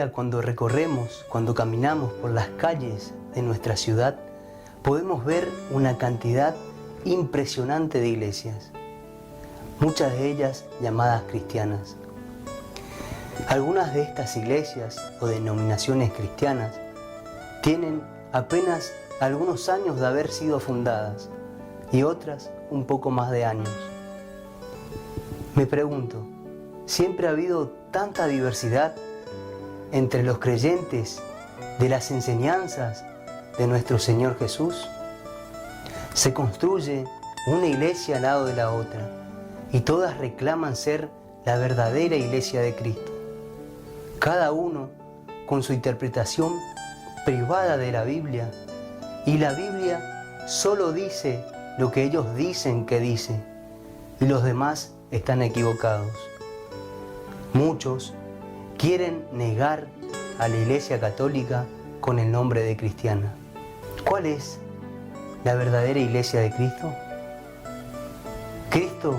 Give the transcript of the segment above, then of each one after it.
día cuando caminamos por las calles de nuestra ciudad, podemos ver una cantidad impresionante de iglesias, muchas de ellas llamadas cristianas. Algunas de estas iglesias o denominaciones cristianas tienen apenas algunos años de haber sido fundadas y otras un poco más de años. Me pregunto, ¿siempre ha habido tanta diversidad entre los creyentes de las enseñanzas de nuestro Señor Jesús? Se construye una iglesia al lado de la otra y todas reclaman ser la verdadera iglesia de Cristo. Cada uno con su interpretación privada de la Biblia, y la Biblia solo dice lo que ellos dicen que dice y los demás están equivocados. Muchos quieren negar a la Iglesia Católica con el nombre de cristiana. ¿Cuál es la verdadera iglesia de Cristo? ¿Cristo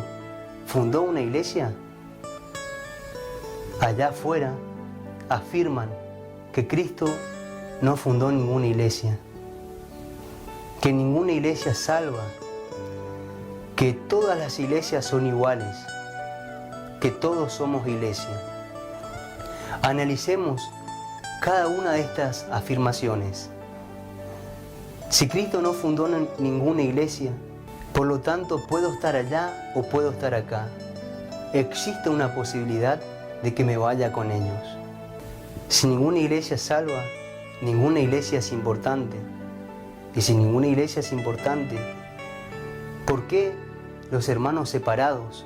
fundó una iglesia? Allá afuera afirman que Cristo no fundó ninguna iglesia, que ninguna iglesia salva, que todas las iglesias son iguales, que todos somos iglesia. Analicemos cada una de estas afirmaciones. Si Cristo no fundó ninguna iglesia, por lo tanto puedo estar allá o puedo estar acá. Existe una posibilidad de que me vaya con ellos. Si ninguna iglesia salva, ninguna iglesia es importante. Y si ninguna iglesia es importante, ¿por qué los hermanos separados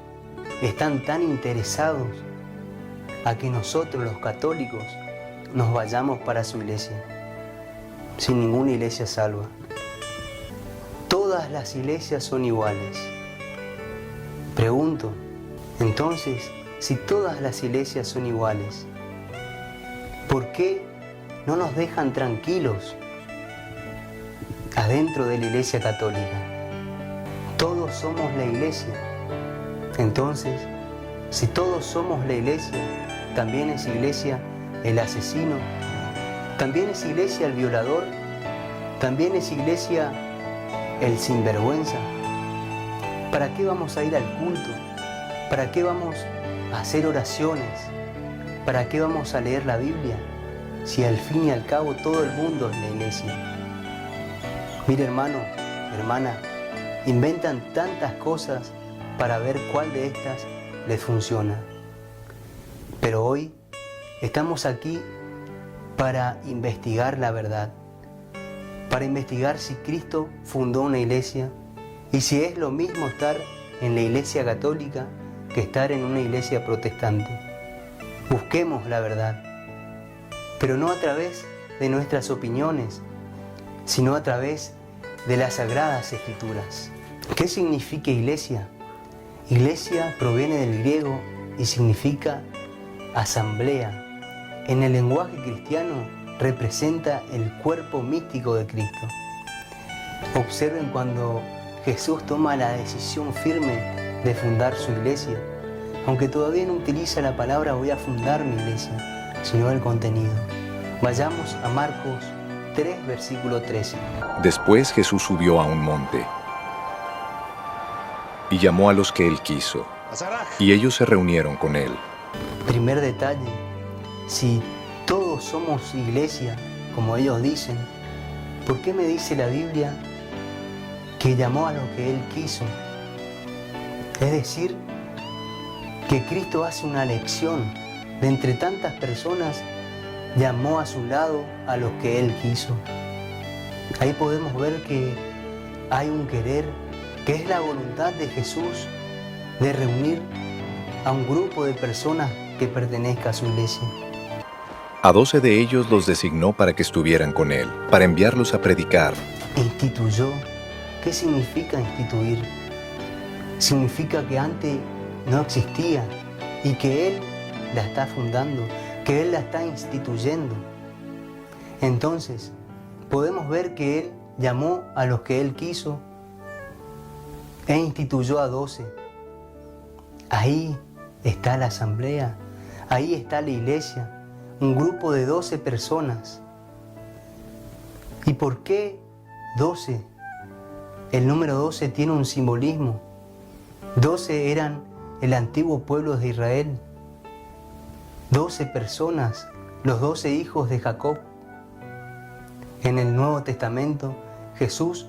están tan interesados a que nosotros los católicos nos vayamos para su iglesia? Si ninguna iglesia salva. Todas las iglesias son iguales. Pregunto, entonces, si todas las iglesias son iguales, ¿por qué no nos dejan tranquilos adentro de la Iglesia Católica? Todos somos la iglesia. Entonces, si todos somos la iglesia, también es iglesia el asesino, también es iglesia el violador, también es iglesia el sinvergüenza. ¿Para qué vamos a ir al culto? ¿Para qué vamos a hacer oraciones? ¿Para qué vamos a leer la Biblia? Si al fin y al cabo todo el mundo es la iglesia. Mire, hermano, hermana, inventan tantas cosas para ver cuál de estas les funciona. Pero hoy estamos aquí para investigar la verdad, para investigar si Cristo fundó una iglesia y si es lo mismo estar en la Iglesia Católica que estar en una iglesia protestante. Busquemos la verdad, pero no a través de nuestras opiniones, sino a través de las Sagradas Escrituras. ¿Qué significa iglesia? Iglesia proviene del griego y significa asamblea. En el lenguaje cristiano representa el cuerpo místico de Cristo. Observen cuando Jesús toma la decisión firme de fundar su iglesia, aunque todavía no utiliza la palabra voy a fundar mi iglesia, sino el contenido. Vayamos a Marcos 3, versículo 13. Después Jesús subió a un monte y llamó a los que él quiso, y ellos se reunieron con él. Primer detalle, si todos somos iglesia, como ellos dicen, ¿por qué me dice la Biblia que llamó a lo que él quiso? Es decir, que Cristo hace una elección de entre tantas personas, llamó a su lado a los que él quiso. Ahí podemos ver que hay un querer, que es la voluntad de Jesús de reunir a un grupo de personas que pertenezca a su iglesia. A 12 de ellos los designó para que estuvieran con él, para enviarlos a predicar. Instituyó. ¿Qué significa instituir? Significa que antes no existía y que Él la está fundando, que Él la está instituyendo. Entonces, podemos ver que Él llamó a los que Él quiso e instituyó a 12. Ahí está la asamblea, ahí está la iglesia. un grupo de 12 personas. ¿Y por qué 12? El número 12 tiene un simbolismo. 12 eran el antiguo pueblo de Israel. 12 personas, los 12 hijos de Jacob. En el Nuevo Testamento, Jesús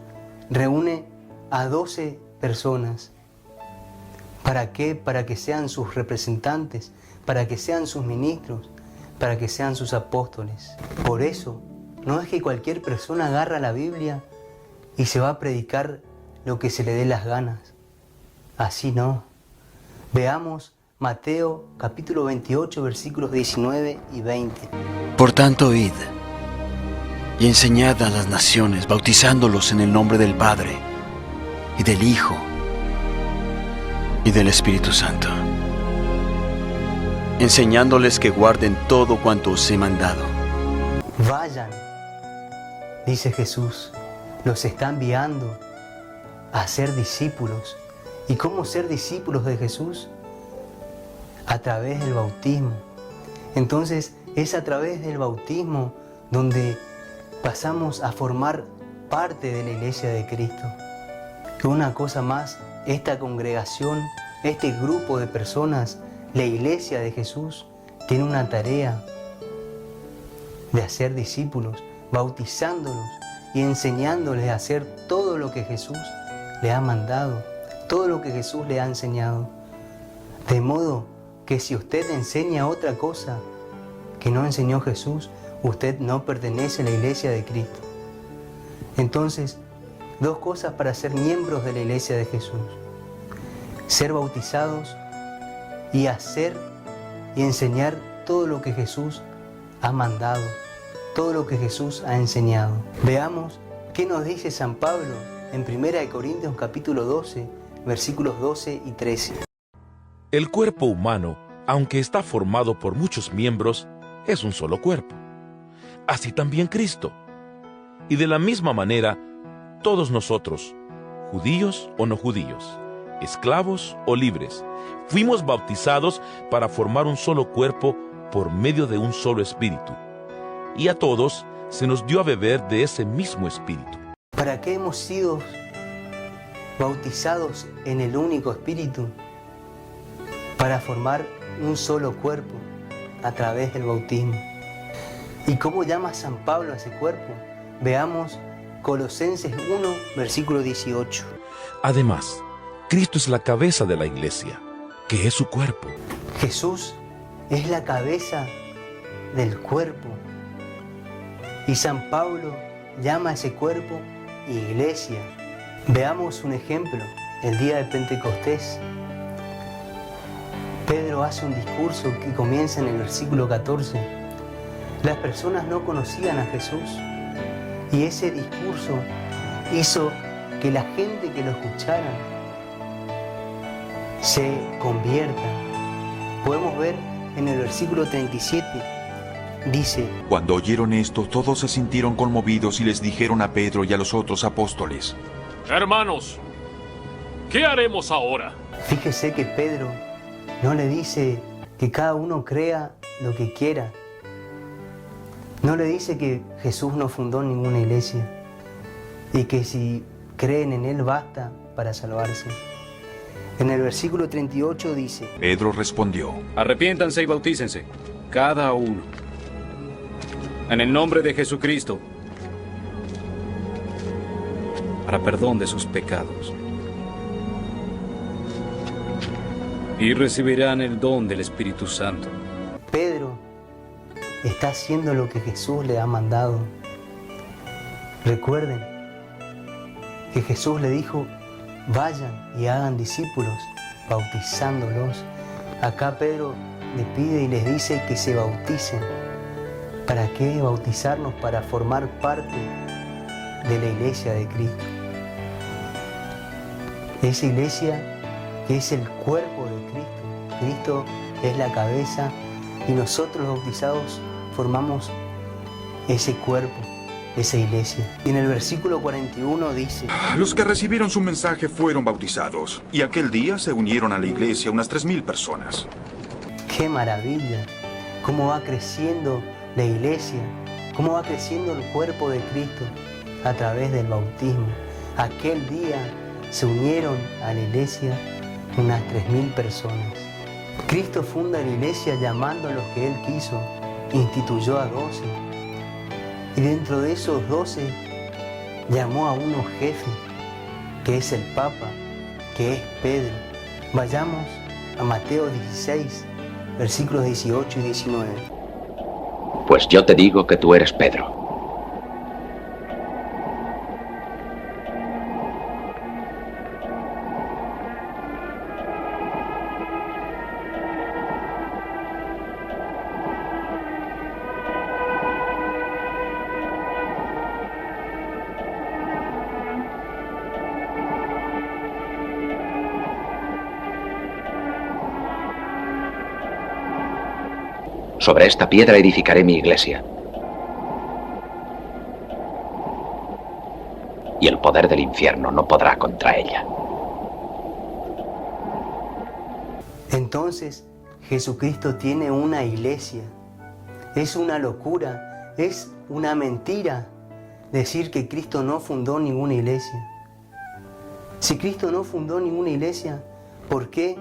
reúne a 12 personas. ¿Para qué? Para que sean sus representantes, para que sean sus ministros, para que sean sus apóstoles. Por eso, no es que cualquier persona agarra la Biblia y se va a predicar lo que se le dé las ganas. Así no. Veamos Mateo capítulo 28, versículos 19 y 20. Por tanto, id y enseñad a las naciones, bautizándolos en el nombre del Padre, y del Hijo, y del Espíritu Santo, enseñándoles que guarden todo cuanto os he mandado. Vayan, dice Jesús, los está enviando a ser discípulos. ¿Y cómo ser discípulos de Jesús? A través del bautismo. Entonces es a través del bautismo donde pasamos a formar parte de la iglesia de Cristo. Una cosa más, esta congregación, este grupo de personas, la iglesia de Jesús, tiene una tarea de hacer discípulos, bautizándolos y enseñándoles a hacer todo lo que Jesús le ha mandado, todo lo que Jesús le ha enseñado. De modo que si usted enseña otra cosa que no enseñó Jesús, usted no pertenece a la iglesia de Cristo. Entonces, dos cosas para ser miembros de la iglesia de Jesús: ser bautizados y hacer y enseñar todo lo que Jesús ha mandado, todo lo que Jesús ha enseñado. Veamos qué nos dice San Pablo en 1 Corintios capítulo 12, versículos 12 y 13. El cuerpo humano, aunque está formado por muchos miembros, es un solo cuerpo. Así también Cristo. Y de la misma manera, todos nosotros, judíos o no judíos, esclavos o libres, fuimos bautizados para formar un solo cuerpo por medio de un solo espíritu. Y a todos se nos dio a beber de ese mismo espíritu. ¿Para qué hemos sido bautizados en el único espíritu? Para formar un solo cuerpo a través del bautismo. ¿Y cómo llama San Pablo a ese cuerpo? Veamos Colosenses 1, versículo 18. Además, Cristo es la cabeza de la iglesia, que es su cuerpo. Jesús es la cabeza del cuerpo. Y San Pablo llama a ese cuerpo iglesia. Veamos un ejemplo. El día de Pentecostés, Pedro hace un discurso que comienza en el versículo 14. Las personas no conocían a Jesús y ese discurso hizo que la gente que lo escuchara se convierta. Podemos ver en el versículo 37, dice: Cuando oyeron esto, todos se sintieron conmovidos y les dijeron a Pedro y a los otros apóstoles: Hermanos, ¿qué haremos ahora? Fíjese que Pedro no le dice que cada uno crea lo que quiera. No le dice que Jesús no fundó ninguna iglesia y que si creen en Él basta para salvarse. En el versículo 38 dice: Pedro respondió: Arrepiéntanse y bautícense, cada uno, en el nombre de Jesucristo, para perdón de sus pecados. Y recibirán el don del Espíritu Santo. Pedro está haciendo lo que Jesús le ha mandado. Recuerden que Jesús le dijo: vayan y hagan discípulos, bautizándolos. Acá Pedro le pide y les dice que se bauticen. ¿Para qué bautizarnos? Para formar parte de la iglesia de Cristo. Esa iglesia que es el cuerpo de Cristo. Cristo es la cabeza y nosotros los bautizados formamos ese cuerpo, esa iglesia. Y en el versículo 41 dice: Los que recibieron su mensaje fueron bautizados, y aquel día se unieron a la iglesia unas 3,000 personas. ¡Qué maravilla! cómo va creciendo la iglesia, cómo va creciendo el cuerpo de Cristo a través del bautismo. Aquel día se unieron a la iglesia unas 3.000 personas. Cristo funda la iglesia llamando a los que Él quiso, instituyó a 12. Y dentro de esos 12 llamó a uno jefe, que es el Papa, que es Pedro. Vayamos a Mateo 16, versículos 18 y 19. Pues yo te digo que tú eres Pedro. Sobre esta piedra edificaré mi iglesia. Y el poder del infierno no podrá contra ella. Entonces, Jesucristo tiene una iglesia. Es una locura, es una mentira decir que Cristo no fundó ninguna iglesia. Si Cristo no fundó ninguna iglesia, ¿por qué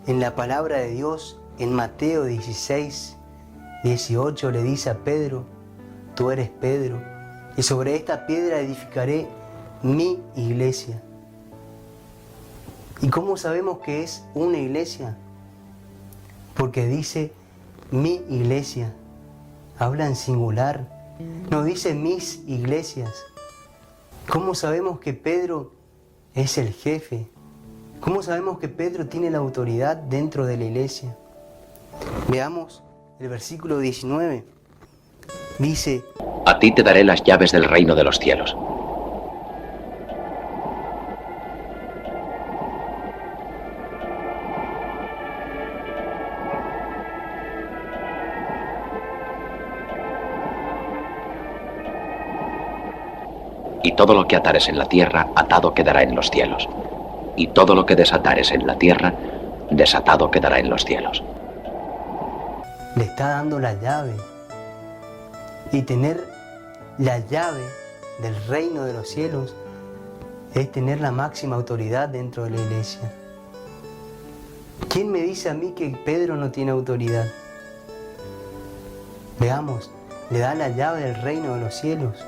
en la palabra de Dios, en Mateo 16, 18, le dice a Pedro, tú eres Pedro, y sobre esta piedra edificaré mi iglesia? ¿Y cómo sabemos que es una iglesia? Porque dice mi iglesia, habla en singular, no dice mis iglesias. ¿Cómo sabemos que Pedro es el jefe? ¿Cómo sabemos que Pedro tiene la autoridad dentro de la iglesia? Veamos el versículo 19. Dice, a ti te daré las llaves del reino de los cielos. Y todo lo que atares en la tierra, atado quedará en los cielos. Y todo lo que desatares en la tierra, desatado quedará en los cielos. Le está dando la llave. Y tener la llave del reino de los cielos es tener la máxima autoridad dentro de la iglesia. ¿Quién me dice a mí que Pedro no tiene autoridad? Veamos, le da la llave del reino de los cielos.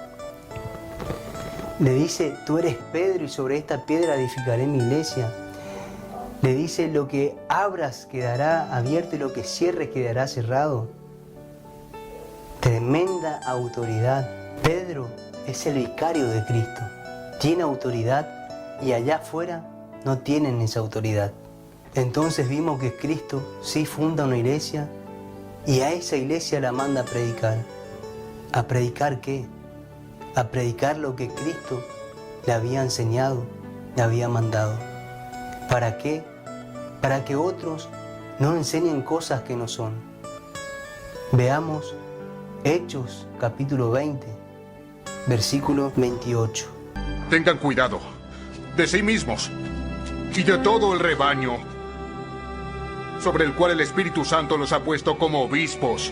Le dice, tú eres Pedro y sobre esta piedra edificaré mi iglesia. Le dice, lo que abras quedará abierto y lo que cierres quedará cerrado. Tremenda autoridad. Pedro es el vicario de Cristo. Tiene autoridad y allá afuera no tienen esa autoridad. Entonces vimos que Cristo sí funda una iglesia y a esa iglesia la manda a predicar. ¿A predicar qué? A predicar lo que Cristo le había enseñado, le había mandado. ¿Para qué? Para que otros no enseñen cosas que no son. Veamos Hechos capítulo 20, versículo 28. Tengan cuidado de sí mismos y de todo el rebaño sobre el cual el Espíritu Santo los ha puesto como obispos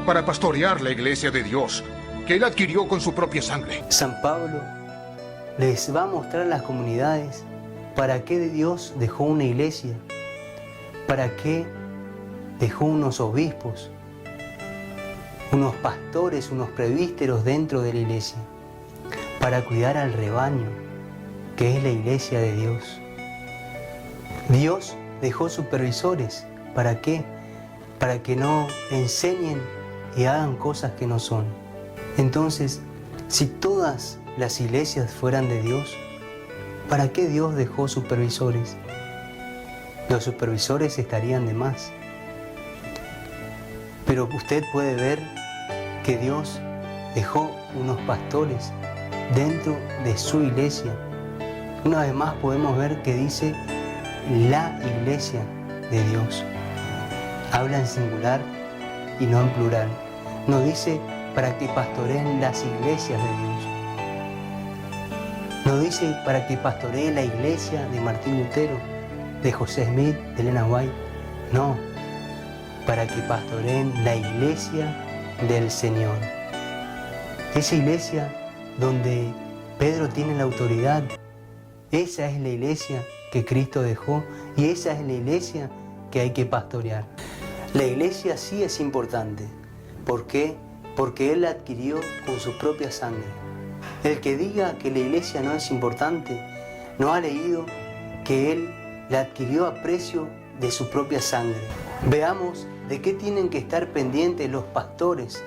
para pastorear la iglesia de Dios que Él adquirió con su propia sangre. San Pablo les va a mostrar a las comunidades para qué Dios dejó una iglesia, para qué dejó unos obispos, unos pastores, unos presbíteros dentro de la iglesia, para cuidar al rebaño, que es la iglesia de Dios. Dios dejó supervisores, ¿para qué? Para que no enseñen y hagan cosas que no son. Entonces, si todas las iglesias fueran de Dios, ¿para qué Dios dejó supervisores? Los supervisores estarían de más. Pero usted puede ver que Dios dejó unos pastores dentro de su iglesia. Una vez más podemos ver que dice la iglesia de Dios. Habla en singular y no en plural. No dice para que pastoreen las iglesias de Dios. No dice para que pastoree la iglesia de Martín Lutero, de José Smith, de Elena White. No. para que pastoreen la iglesia del Señor. Esa iglesia donde Pedro tiene la autoridad, esa es la iglesia que Cristo dejó y esa es la iglesia que hay que pastorear. La iglesia sí es importante. ¿Por qué? Porque Él la adquirió con su propia sangre. El que diga que la iglesia no es importante, no ha leído que Él la adquirió a precio de su propia sangre. Veamos de qué tienen que estar pendientes los pastores,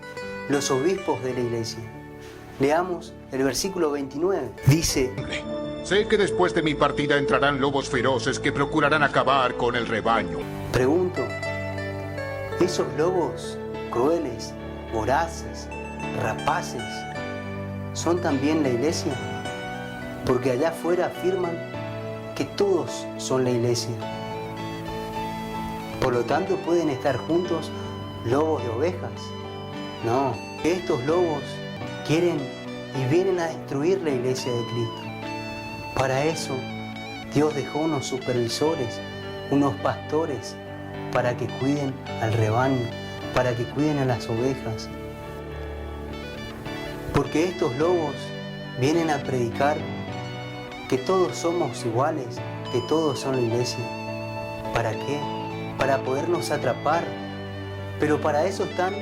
los obispos de la iglesia. Leamos el versículo 29. Dice: sé que después de mi partida entrarán lobos feroces que procurarán acabar con el rebaño. Pregunto, ¿esos lobos crueles, voraces, rapaces, son también la iglesia? Porque allá afuera afirman que todos son la iglesia. Por lo tanto, ¿pueden estar juntos lobos y ovejas? No, estos lobos quieren y vienen a destruir la iglesia de Cristo. Para eso, Dios dejó unos supervisores, unos pastores, para que cuiden al rebaño, para que cuiden a las ovejas. Porque estos lobos vienen a predicar que todos somos iguales, que todos son la iglesia. ¿Para qué? Para podernos atrapar. Pero para eso están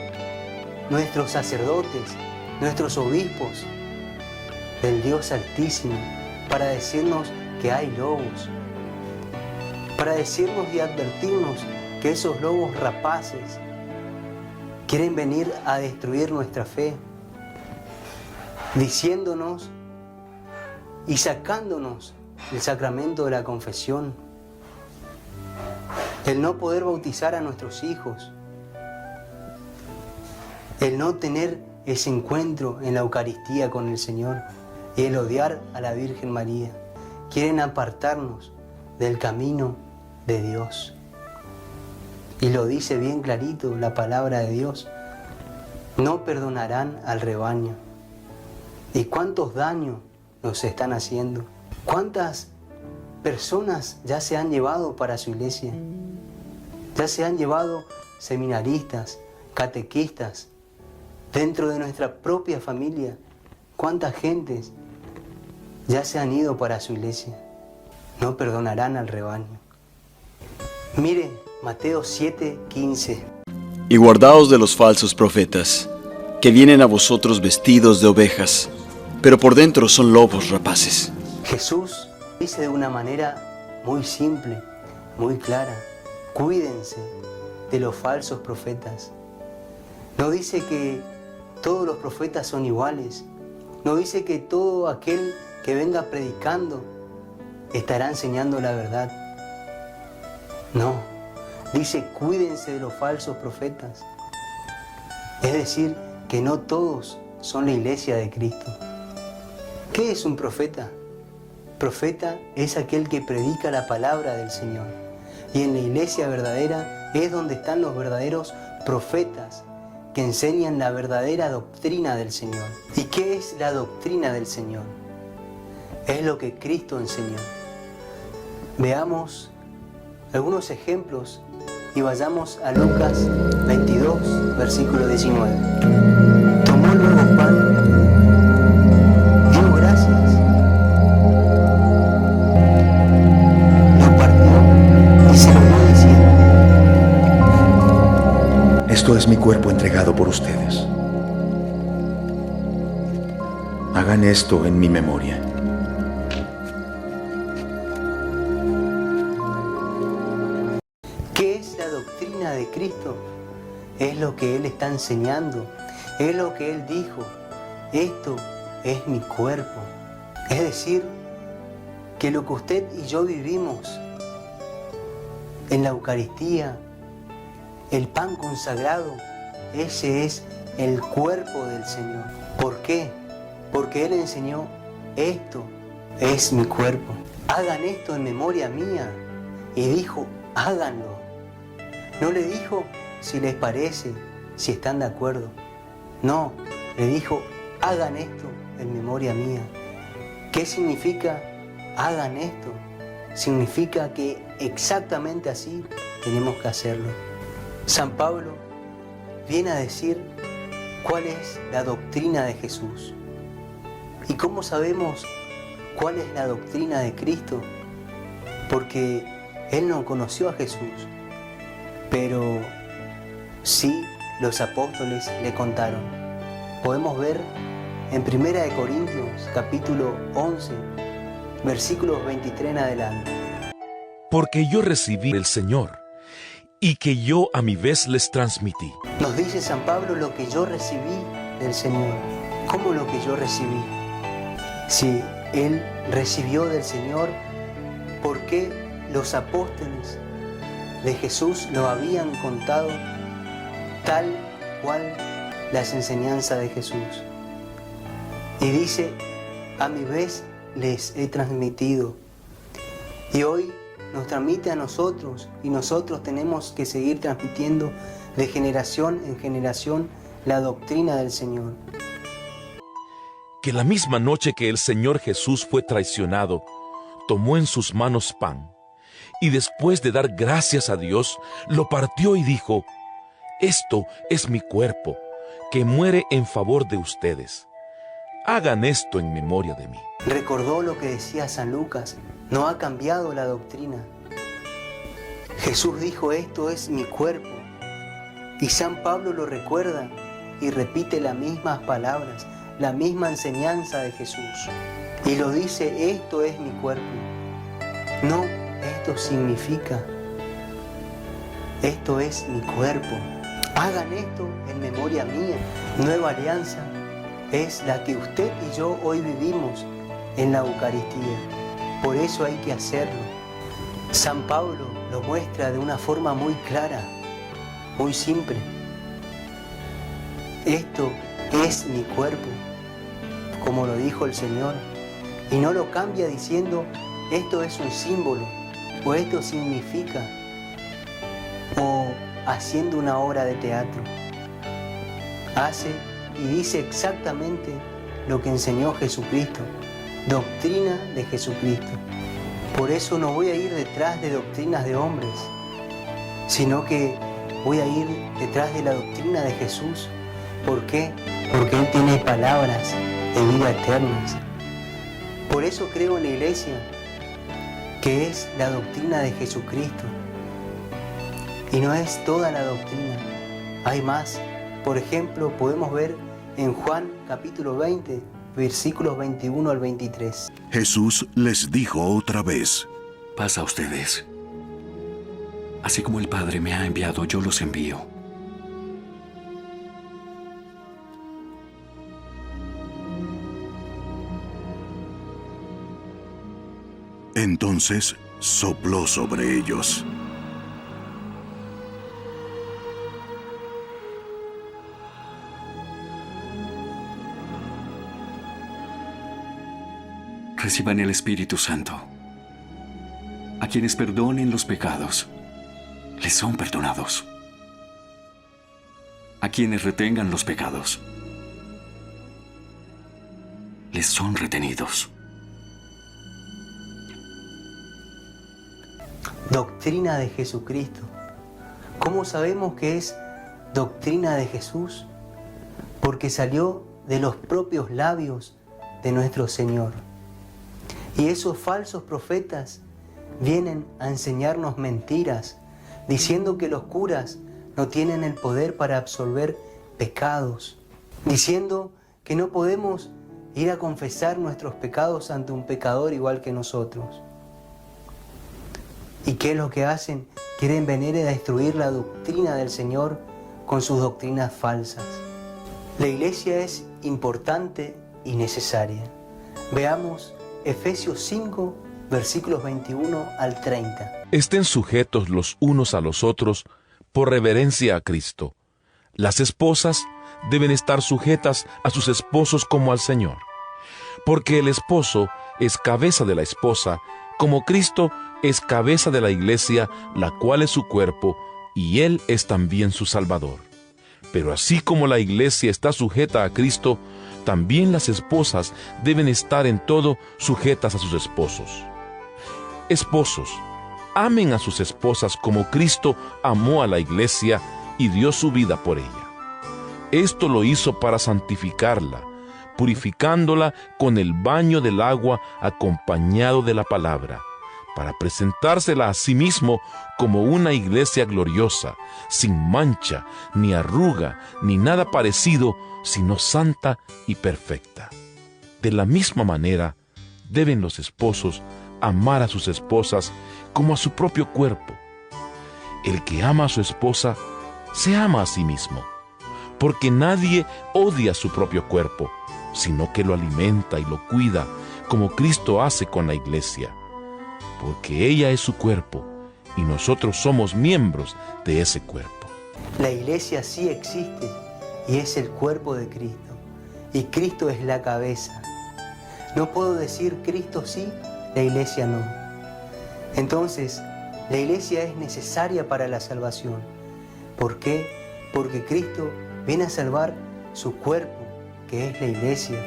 nuestros sacerdotes, nuestros obispos del Dios Altísimo, para decirnos que hay lobos, para decirnos y advertirnos que esos lobos rapaces quieren venir a destruir nuestra fe, diciéndonos y sacándonos el sacramento de la confesión, el no poder bautizar a nuestros hijos, el no tener ese encuentro en la Eucaristía con el Señor y el odiar a la Virgen María. Quieren apartarnos del camino de Dios. Y lo dice bien clarito la palabra de Dios: no perdonarán al rebaño. ¿Y cuántos daños nos están haciendo? ¿Cuántas personas ya se han llevado para su iglesia? Ya se han llevado seminaristas, catequistas, dentro de nuestra propia familia. ¿Cuántas gentes ya se han ido para su iglesia? No perdonarán al rebaño. Mire Mateo 7:15. Y guardaos de los falsos profetas, que vienen a vosotros vestidos de ovejas, pero por dentro son lobos rapaces. Jesús dice de una manera muy simple, muy clara: cuídense de los falsos profetas. No dice que todos los profetas son iguales. No dice que todo aquel que venga predicando estará enseñando la verdad. No, dice cuídense de los falsos profetas. Es decir, que no todos son la iglesia de Cristo. ¿Qué es un profeta? Profeta es aquel que predica la palabra del Señor. Y en la iglesia verdadera es donde están los verdaderos profetas, que enseñan la verdadera doctrina del Señor. ¿Y qué es la doctrina del Señor? Es lo que Cristo enseñó. Veamos algunos ejemplos y vayamos a Lucas 22, versículo 19. Tomó luego pan, dio gracias, lo partió y se lo dio diciendo: Esto es mi cuerpo entregado por ustedes. Hagan esto en mi memoria. ¿Qué es la doctrina de Cristo? Es lo que Él está enseñando, es lo que Él dijo: esto es mi cuerpo. Es decir, que lo que usted y yo vivimos en la Eucaristía, el pan consagrado, ese es el cuerpo del Señor. ¿Por qué? Porque Él enseñó: esto es mi cuerpo. Hagan esto en memoria mía. Y dijo: háganlo. No le dijo si les parece, si están de acuerdo. No, le dijo: hagan esto en memoria mía. ¿Qué significa hagan esto? Significa que exactamente así tenemos que hacerlo. San Pablo viene a decir cuál es la doctrina de Jesús. ¿Y cómo sabemos cuál es la doctrina de Cristo? Porque él no conoció a Jesús, pero sí los apóstoles le contaron. Podemos ver en 1 Corintios capítulo 11, versículos 23 en adelante. Porque yo recibí del Señor, y que yo a mi vez les transmití. Nos dice San Pablo lo que yo recibí del Señor. ¿Cómo lo que yo recibí? Si él recibió del Señor, ¿por qué los apóstoles de Jesús lo habían contado tal cual las enseñanzas de Jesús? Y dice, a mi vez les he transmitido. Y hoy nos transmite a nosotros, y nosotros tenemos que seguir transmitiendo de generación en generación la doctrina del Señor. Que la misma noche que el Señor Jesús fue traicionado, tomó en sus manos pan, y después de dar gracias a Dios, lo partió y dijo: esto es mi cuerpo, que muere en favor de ustedes. Hagan esto en memoria de mí. Recordó lo que decía San Lucas, no ha cambiado la doctrina. Jesús dijo, esto es mi cuerpo. Y San Pablo lo recuerda y repite las mismas palabras, la misma enseñanza de Jesús. Y lo dice, esto es mi cuerpo. No, esto significa, esto es mi cuerpo. Hagan esto en memoria mía. Nueva alianza es la que usted y yo hoy vivimos en la Eucaristía. Por eso hay que hacerlo. San Pablo lo muestra de una forma muy clara, muy simple. Esto es mi cuerpo, como lo dijo el Señor. Y no lo cambia diciendo, esto es un símbolo, o esto significa, o haciendo una obra de teatro. Hace y dice exactamente lo que enseñó Jesucristo, doctrina de Jesucristo. Por eso no voy a ir detrás de doctrinas de hombres, sino que voy a ir detrás de la doctrina de Jesús. ¿Por qué? Porque Él tiene palabras de vida eternas. Por eso creo en la Iglesia, que es la doctrina de Jesucristo. Y no es toda la doctrina, hay más. Por ejemplo, podemos ver en Juan capítulo 20, versículos 21 al 23. Jesús les dijo otra vez: paz a ustedes. Así como el Padre me ha enviado, yo los envío. Entonces sopló sobre ellos. Reciban el Espíritu Santo. A quienes perdonen los pecados, les son perdonados. A quienes retengan los pecados, les son retenidos. Doctrina de Jesucristo. ¿Cómo sabemos que es doctrina de Jesús? Porque salió de los propios labios de nuestro Señor. Y esos falsos profetas vienen a enseñarnos mentiras, diciendo que los curas no tienen el poder para absolver pecados, diciendo que no podemos ir a confesar nuestros pecados ante un pecador igual que nosotros. ¿Y qué es lo que hacen? Quieren venir a destruir la doctrina del Señor con sus doctrinas falsas. La Iglesia es importante y necesaria. Veamos Efesios 5, versículos 21 al 30. Estén sujetos los unos a los otros por reverencia a Cristo. Las esposas deben estar sujetas a sus esposos como al Señor. Porque el esposo es cabeza de la esposa, como Cristo es cabeza de la Iglesia, la cual es su cuerpo, y Él es también su Salvador. Pero así como la Iglesia está sujeta a Cristo, también las esposas deben estar en todo sujetas a sus esposos. Esposos, amen a sus esposas como Cristo amó a la iglesia y dio su vida por ella. Esto lo hizo para santificarla, purificándola con el baño del agua acompañado de la palabra, para presentársela a sí mismo como una iglesia gloriosa, sin mancha, ni arruga, ni nada parecido, sino santa y perfecta. De la misma manera, deben los esposos amar a sus esposas como a su propio cuerpo. El que ama a su esposa, se ama a sí mismo, porque nadie odia su propio cuerpo, sino que lo alimenta y lo cuida, como Cristo hace con la iglesia, porque ella es su cuerpo y nosotros somos miembros de ese cuerpo. La iglesia sí existe y es el cuerpo de Cristo, y Cristo es la cabeza. No puedo decir Cristo sí, la iglesia no. Entonces, la iglesia es necesaria para la salvación. ¿Por qué? Porque Cristo viene a salvar su cuerpo, que es la iglesia.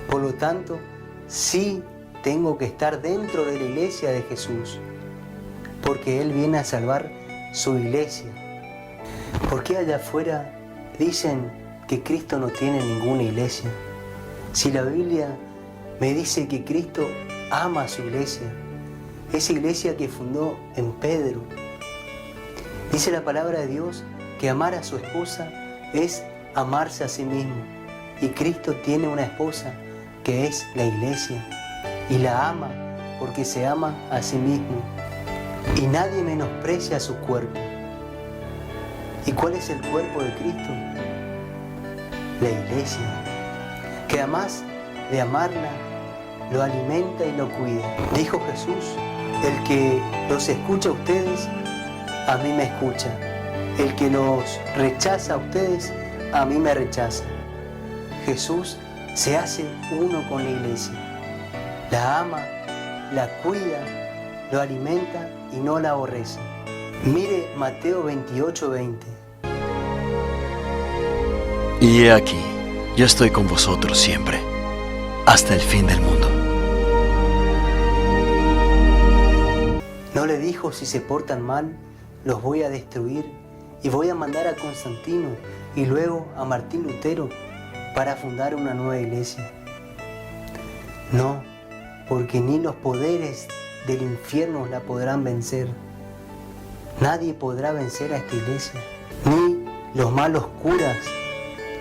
Por lo tanto, sí tengo que estar dentro de la iglesia de Jesús, porque Él viene a salvar su iglesia. ¿Por qué allá afuera dicen que Cristo no tiene ninguna iglesia? Si la Biblia me dice que Cristo ama a su iglesia, esa iglesia que fundó en Pedro. Dice la palabra de Dios que amar a su esposa es amarse a sí mismo. Y Cristo tiene una esposa que es la iglesia. Y la ama porque se ama a sí mismo. Y nadie menosprecia su cuerpo. ¿Y cuál es el cuerpo de Cristo? La iglesia. Que además de amarla, lo alimenta y lo cuida. Dijo Jesús: el que los escucha a ustedes, a mí me escucha. El que los rechaza a ustedes, a mí me rechaza. Jesús se hace uno con la iglesia. La ama, la cuida, lo alimenta y no la aborrece. Mire Mateo 28:20. Y he aquí, yo estoy con vosotros siempre, hasta el fin del mundo. No le dijo: si se portan mal, los voy a destruir y voy a mandar a Constantino y luego a Martín Lutero para fundar una nueva iglesia. No, porque ni los poderes del infierno la podrán vencer. Nadie podrá vencer a esta iglesia, ni los malos curas,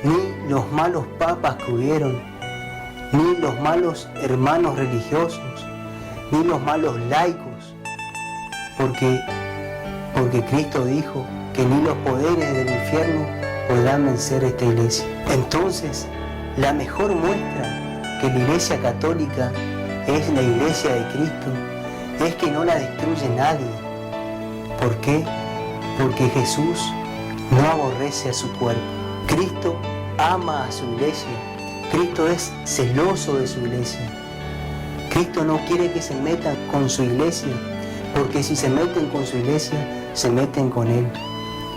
ni los malos papas que hubieron, ni los malos hermanos religiosos, ni los malos laicos. Porque Cristo dijo que ni los poderes del infierno podrán vencer esta iglesia. Entonces, la mejor muestra que la iglesia católica es la iglesia de Cristo es que no la destruye nadie. ¿Por qué? Porque Jesús no aborrece a su cuerpo. Cristo ama a su iglesia. Cristo es celoso de su iglesia. Cristo no quiere que se metan con su iglesia, porque si se meten con su iglesia, se meten con Él.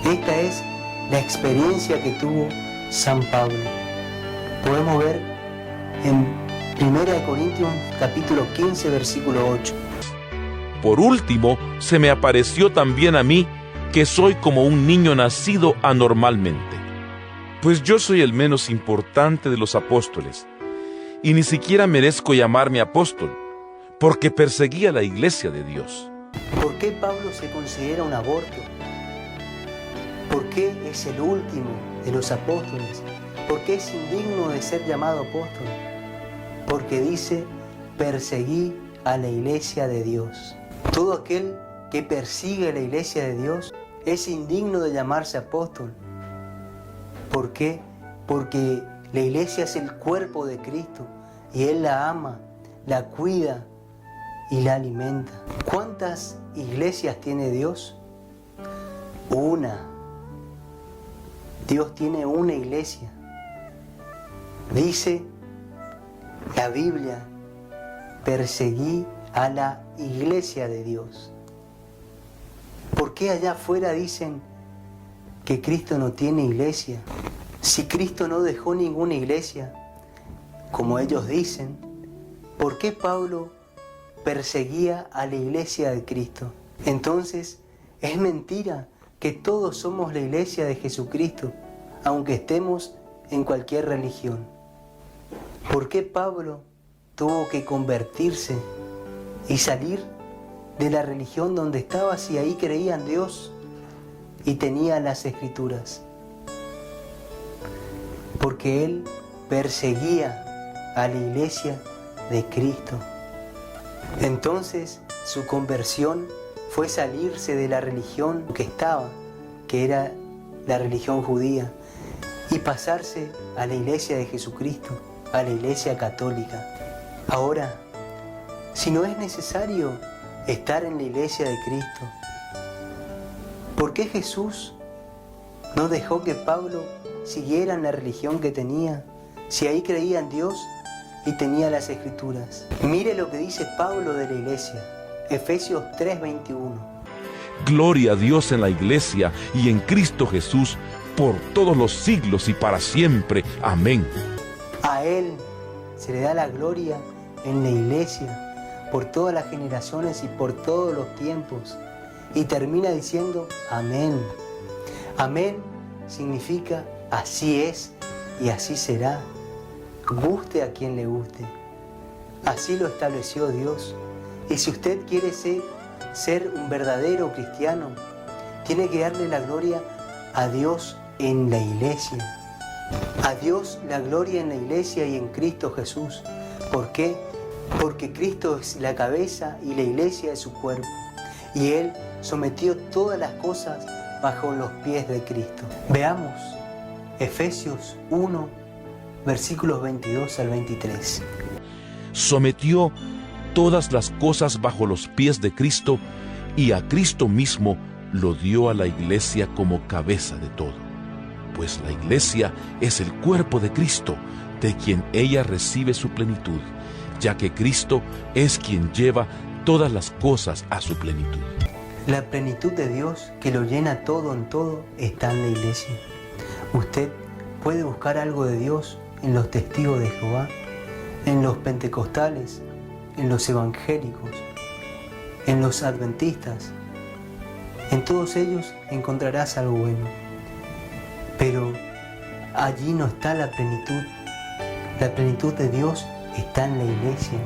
Esta es la experiencia que tuvo San Pablo. Podemos ver en 1 Corintios capítulo 15, versículo 8. Por último, se me apareció también a mí que soy como un niño nacido anormalmente. Pues yo soy el menos importante de los apóstoles, y ni siquiera merezco llamarme apóstol, porque perseguía la iglesia de Dios. ¿Por qué Pablo se considera un aborto? ¿Por qué es el último de los apóstoles? ¿Por qué es indigno de ser llamado apóstol? Porque dice: perseguí a la iglesia de Dios. Todo aquel que persigue a la iglesia de Dios es indigno de llamarse apóstol. ¿Por qué? Porque la iglesia es el cuerpo de Cristo y Él la ama, la cuida y la alimenta. ¿Cuántas iglesias tiene Dios? Una. Dios tiene una iglesia. Dice la Biblia: perseguí a la iglesia de Dios. ¿Por qué allá afuera dicen que Cristo no tiene iglesia? Si Cristo no dejó ninguna iglesia, como ellos dicen, ¿por qué Pablo perseguía a la iglesia de Cristo? Entonces, es mentira que todos somos la iglesia de Jesucristo, aunque estemos en cualquier religión. ¿Por qué Pablo tuvo que convertirse y salir de la religión donde estaba si ahí creía en Dios y tenía las Escrituras? Porque él perseguía a la iglesia de Cristo. Entonces su conversión fue salirse de la religión que estaba, que era la religión judía, y pasarse a la iglesia de Jesucristo, a la iglesia católica. Ahora, si no es necesario estar en la iglesia de Cristo, ¿por qué Jesús no dejó que Pablo siguiera en la religión que tenía, si ahí creía en Dios y tenía las Escrituras? Mire lo que dice Pablo de la iglesia, Efesios 3:21. Gloria a Dios en la iglesia y en Cristo Jesús por todos los siglos y para siempre. Amén. A Él se le da la gloria en la iglesia por todas las generaciones y por todos los tiempos. Y termina diciendo amén. Amén significa así es y así será. Guste a quien le guste. Así lo estableció Dios. Y si usted quiere ser un verdadero cristiano, tiene que darle la gloria a Dios en la iglesia. A Dios la gloria en la iglesia y en Cristo Jesús. ¿Por qué? Porque Cristo es la cabeza y la iglesia es su cuerpo. Y Él sometió todas las cosas bajo los pies de Cristo. Veamos Efesios 1, versículos 22 al 23. Sometió todas las cosas bajo los pies de Cristo y a Cristo mismo lo dio a la iglesia como cabeza de todo. Pues la iglesia es el cuerpo de Cristo, de quien ella recibe su plenitud, ya que Cristo es quien lleva todas las cosas a su plenitud. La plenitud de Dios, que lo llena todo en todo, está en la iglesia. Usted puede buscar algo de Dios en los testigos de Jehová, en los pentecostales, en los evangélicos, en los adventistas. En todos ellos encontrarás algo bueno. Pero allí no está la plenitud. La plenitud de Dios está en la iglesia.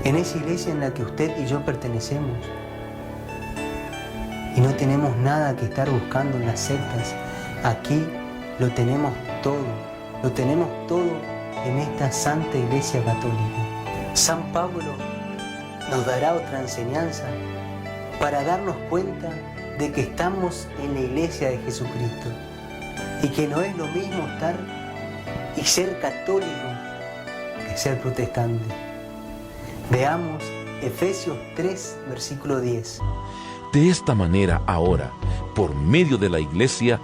En esa iglesia en la que usted y yo pertenecemos. Y no tenemos nada que estar buscando en las sectas. Aquí lo tenemos todo. Lo tenemos todo en esta santa iglesia católica. San Pablo nos dará otra enseñanza para darnos cuenta de que estamos en la iglesia de Jesucristo y que no es lo mismo estar y ser católico que ser protestante. Veamos Efesios 3, versículo 10. De esta manera ahora, por medio de la iglesia,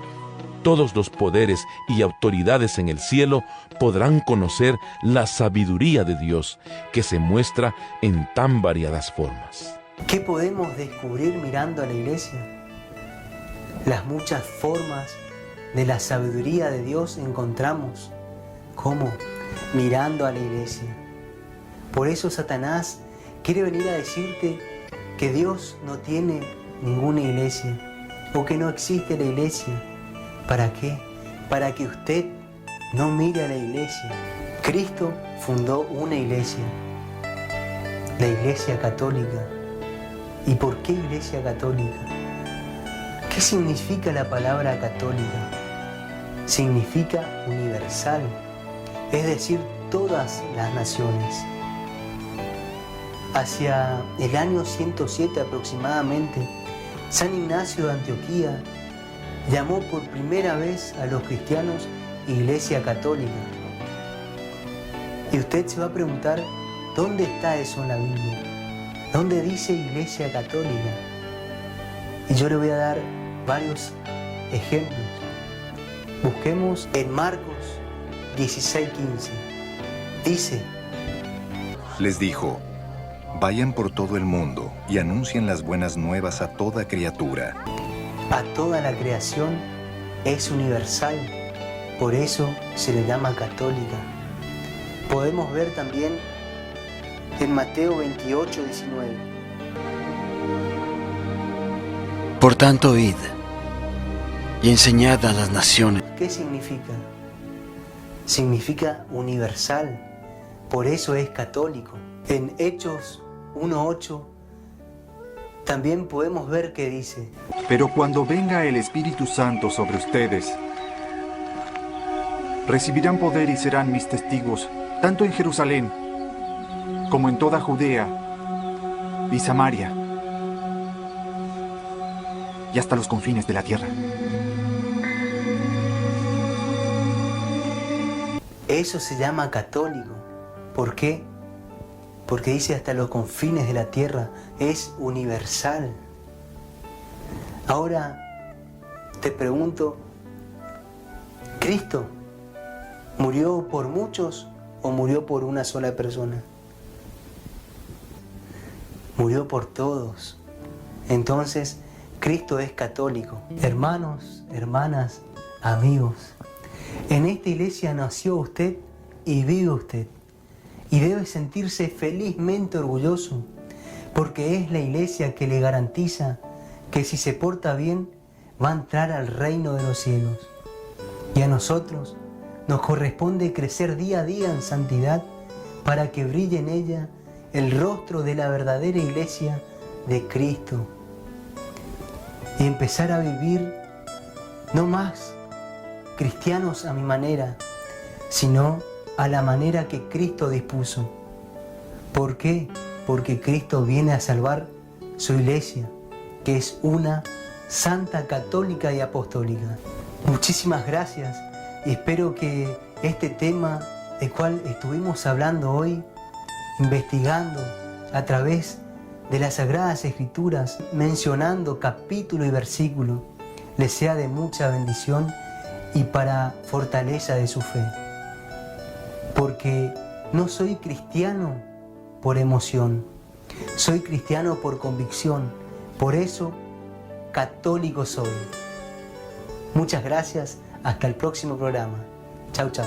todos los poderes y autoridades en el cielo podrán conocer la sabiduría de Dios que se muestra en tan variadas formas. ¿Qué podemos descubrir mirando a la iglesia? Las muchas formas de la sabiduría de Dios encontramos. ¿Cómo? Mirando a la iglesia. Por eso Satanás quiere venir a decirte que Dios no tiene ninguna iglesia o que no existe la iglesia. ¿Para qué? Para que usted no mire a la iglesia. Cristo fundó una iglesia, la Iglesia Católica. ¿Y por qué Iglesia Católica? ¿Qué significa la palabra católica? Significa universal, es decir, todas las naciones. Hacia el año 107 aproximadamente, San Ignacio de Antioquía llamó por primera vez a los cristianos Iglesia Católica. Y usted se va a preguntar, ¿dónde está eso en la Biblia? ¿Dónde dice Iglesia Católica? Y yo le voy a dar varios ejemplos. Busquemos en Marcos 16:15. Dice: Les dijo, vayan por todo el mundo y anuncien las buenas nuevas a toda criatura. A toda la creación es universal, por eso se le llama católica. Podemos ver también en Mateo 28:19. Por tanto, id y enseñad a las naciones. ¿Qué significa? Significa universal. Por eso es católico. En Hechos 1:8 también podemos ver que dice: Pero cuando venga el Espíritu Santo sobre ustedes, recibirán poder y serán mis testigos, tanto en Jerusalén como en toda Judea y Samaria y hasta los confines de la tierra. Eso se llama católico. ¿Por qué? Porque dice hasta los confines de la tierra. Es universal. Ahora te pregunto, ¿Cristo murió por muchos o murió por una sola persona? Murió por todos. Entonces, Cristo es católico. Hermanos, hermanas, amigos, en esta iglesia nació usted y vive usted. Y debe sentirse felizmente orgulloso, porque es la iglesia que le garantiza que si se porta bien, va a entrar al reino de los cielos. Y a nosotros nos corresponde crecer día a día en santidad para que brille en ella el rostro de la verdadera iglesia de Cristo. Y empezar a vivir no más cristianos a mi manera, sino a la manera que Cristo dispuso. ¿Por qué? Porque Cristo viene a salvar su iglesia, que es una santa, católica y apostólica. Muchísimas gracias y espero que este tema del cual estuvimos hablando hoy, investigando a través de las Sagradas Escrituras, mencionando capítulo y versículo, les sea de mucha bendición y para fortaleza de su fe. Porque no soy cristiano por emoción, soy cristiano por convicción, por eso católico soy. Muchas gracias, hasta el próximo programa. Chau, chau.